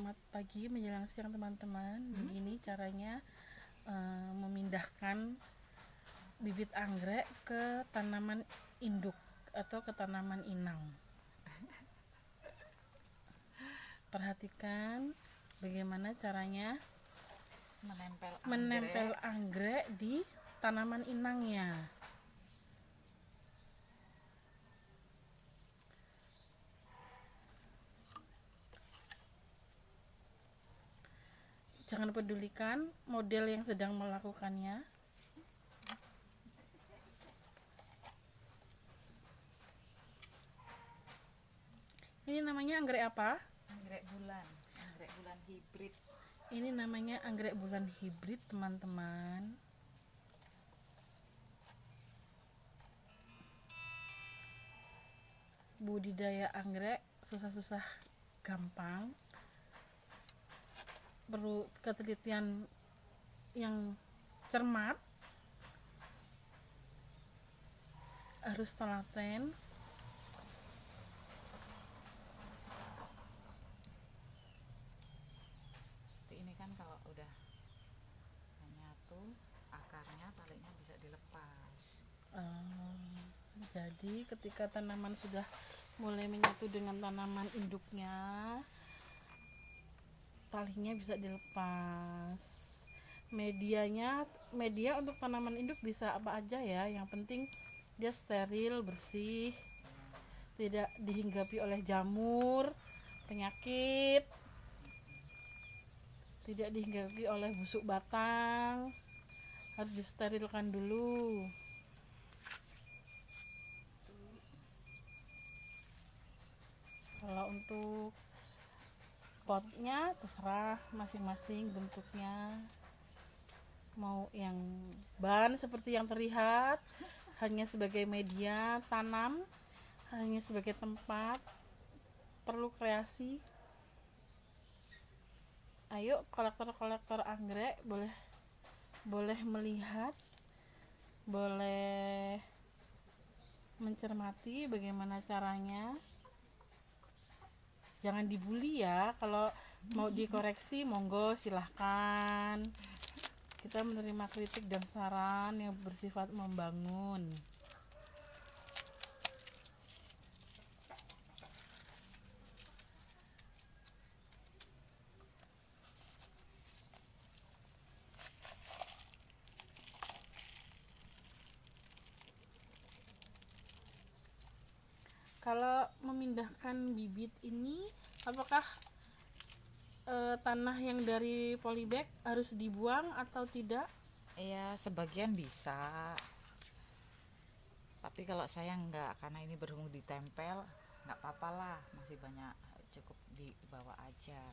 Selamat pagi menjelang siang teman-teman. Begini caranya memindahkan bibit anggrek ke tanaman induk atau ke tanaman inang. Perhatikan bagaimana caranya menempel anggrek di tanaman inangnya. Jangan pedulikan model yang sedang melakukannya. Ini namanya anggrek apa? Anggrek bulan hibrid. Ini namanya anggrek bulan hibrid, teman-teman. Budidaya anggrek susah-susah gampang. Perlu ketelitian yang cermat, harus telaten. Ini kan kalau udah menyatu akarnya, talinya bisa dilepas. Jadi ketika tanaman sudah mulai menyatu dengan tanaman induknya, talinya bisa dilepas. Media untuk tanaman induk bisa apa aja ya, yang penting dia steril, bersih, tidak dihinggapi oleh jamur, penyakit, tidak dihinggapi oleh busuk batang, harus disterilkan dulu. Kalau untuk potnya terserah masing-masing bentuknya, mau yang ban seperti yang terlihat hanya sebagai media tanam, hanya sebagai tempat, perlu kreasi. Ayo kolektor-kolektor anggrek boleh melihat, boleh mencermati bagaimana caranya. Jangan dibully ya, kalau mau dikoreksi monggo silahkan. Kita menerima kritik dan saran yang bersifat membangun. Kalau memindahkan bibit ini, apakah tanah yang dari polybag harus dibuang atau tidak? Iya, sebagian bisa. Tapi kalau saya enggak, karena ini berhubung ditempel, enggak apa-apa lah, masih banyak, cukup dibawa aja.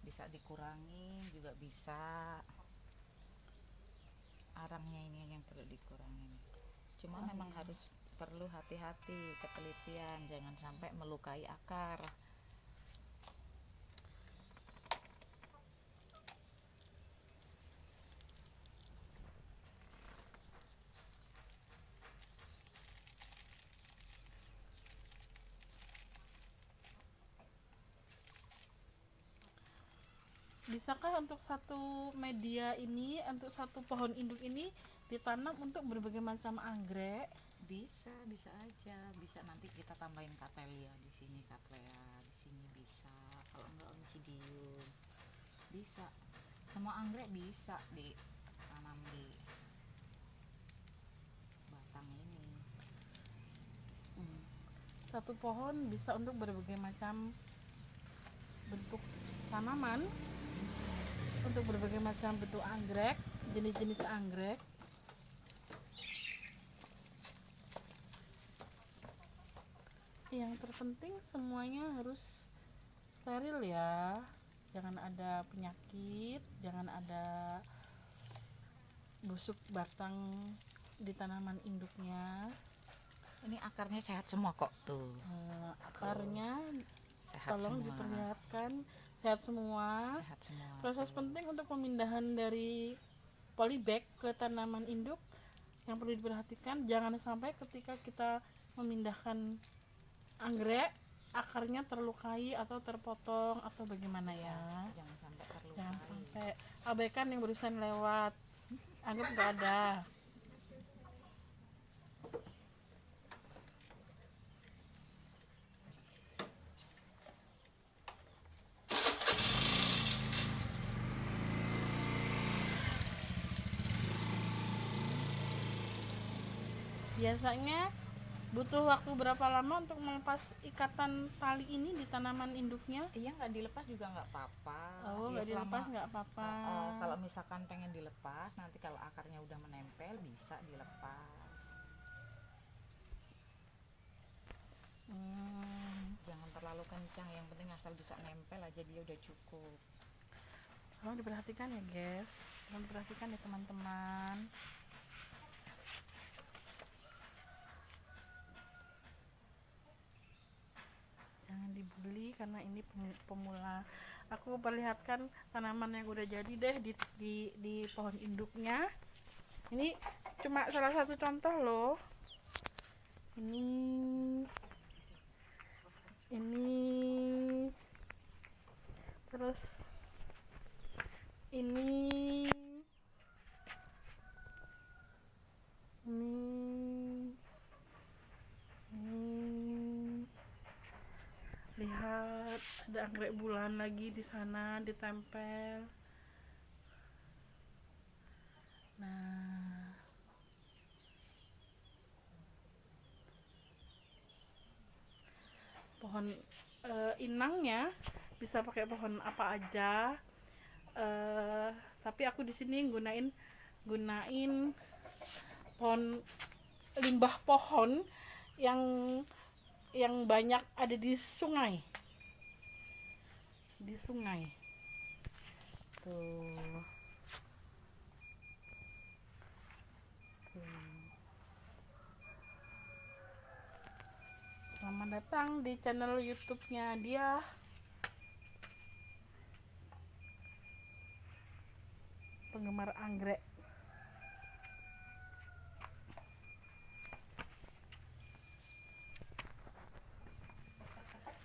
Bisa dikurangi juga bisa. Arangnya ini yang perlu dikurangi. Cuma memang harus perlu hati-hati, ketelitian, jangan sampai melukai akar. Bisakah untuk satu media ini, untuk satu pohon induk ini ditanam untuk berbagai macam anggrek? Bisa aja. Bisa nanti kita tambahin Cattleya di sini, Cattleya di sini bisa. Kalau enggak Oncidium. Bisa. Semua anggrek bisa ditanam di batang ini. Satu pohon bisa untuk berbagai macam bentuk tanaman, untuk berbagai macam bentuk anggrek, jenis-jenis anggrek. Yang terpenting semuanya harus steril ya, jangan ada penyakit, jangan ada busuk batang di tanaman induknya. Ini akarnya sehat semua kok tuh. Akarnya Sehat tolong semua. diperlihatkan sehat semua. Sehat semua. Proses penting untuk pemindahan dari polybag ke tanaman induk yang perlu diperhatikan, jangan sampai ketika kita memindahkan anggrek akarnya terlukai atau terpotong atau bagaimana ya. Jangan sampai terlukai. Jangan sampai. Abaikan yang barusan lewat, anggap nggak ada. Biasanya butuh waktu berapa lama untuk melepas ikatan tali ini di tanaman induknya? Iya, nggak dilepas juga nggak apa-apa. Oh, nggak dilepas nggak apa-apa. Kalau misalkan pengen dilepas, nanti kalau akarnya udah menempel bisa dilepas. Jangan terlalu kencang, yang penting asal bisa nempel aja dia udah cukup. Tolong diperhatikan ya guys, tolong diperhatikan ya teman-teman. Jangan dibully karena ini pemula. Aku perlihatkan tanaman yang udah jadi deh di pohon induknya. Ini cuma salah satu contoh loh. Ini terus ini lihat ada anggrek bulan lagi di sana ditempel. Nah, pohon inangnya bisa pakai pohon apa aja, tapi aku di sini gunain pohon limbah pohon yang banyak ada di sungai. Tuh. Selamat datang di channel YouTube-nya dia. Penggemar anggrek.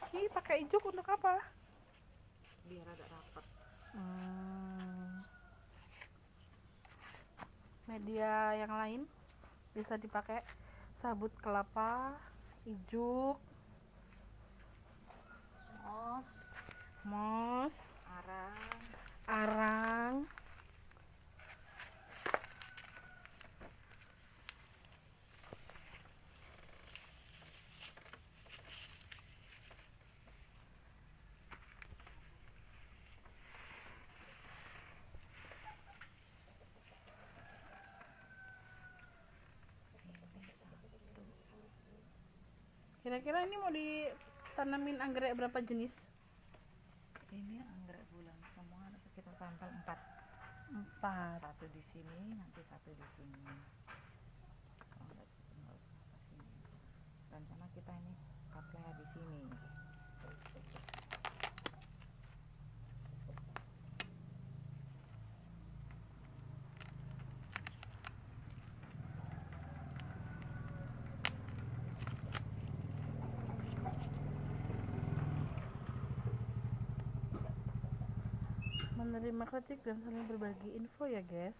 Ini pakai ijuk untuk apa? Biar agak rapat. Media yang lain bisa dipakai sabut kelapa, ijuk, mos, arang. Kira-kira ini mau ditanamin anggrek berapa jenis? Ini anggrek bulan semua kita tempel 4. Satu di sini, nanti satu di sini. Kalau nggak usah ke sini. Rencana kita ini cattleya di sini. Menerima kritik dan saling berbagi info ya guys.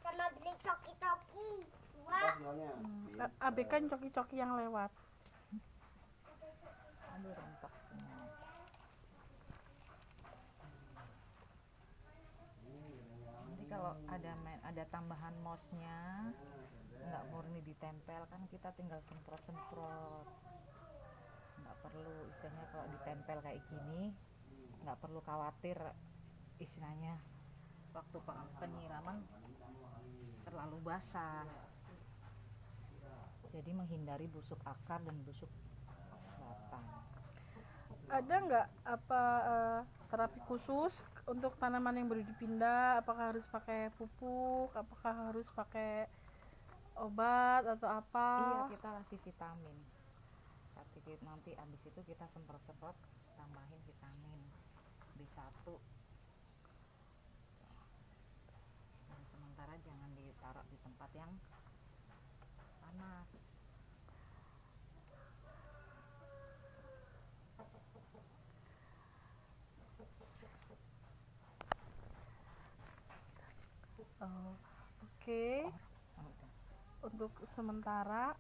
Sama beli coki-coki. Abaikan coki-coki yang lewat. Aduh, rontok semua. Nanti kalau ada tambahan mosnya, nggak murni ditempel kan kita tinggal semprot-semprot. Nggak perlu istilahnya kalau ditempel kayak gini, nggak perlu khawatir istilahnya waktu penyiraman terlalu basah. Jadi menghindari busuk akar dan busuk batang. Ada nggak terapi khusus untuk tanaman yang baru dipindah? Apakah harus pakai pupuk? Apakah harus pakai obat atau apa? Iya, kita kasih vitamin. Nanti abis itu kita semprot-semprot, tambahin vitamin B1. Dan sementara jangan ditaruh di tempat yang panas. Oke. Untuk sementara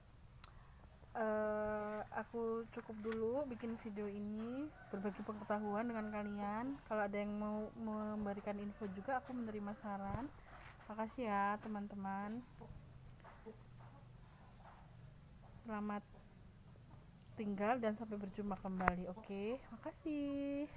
aku cukup dulu bikin video ini, berbagi pengetahuan dengan kalian. Kalau ada yang mau memberikan info juga, aku menerima saran. Makasih ya teman-teman. Selamat tinggal dan sampai berjumpa kembali. Oke, makasih.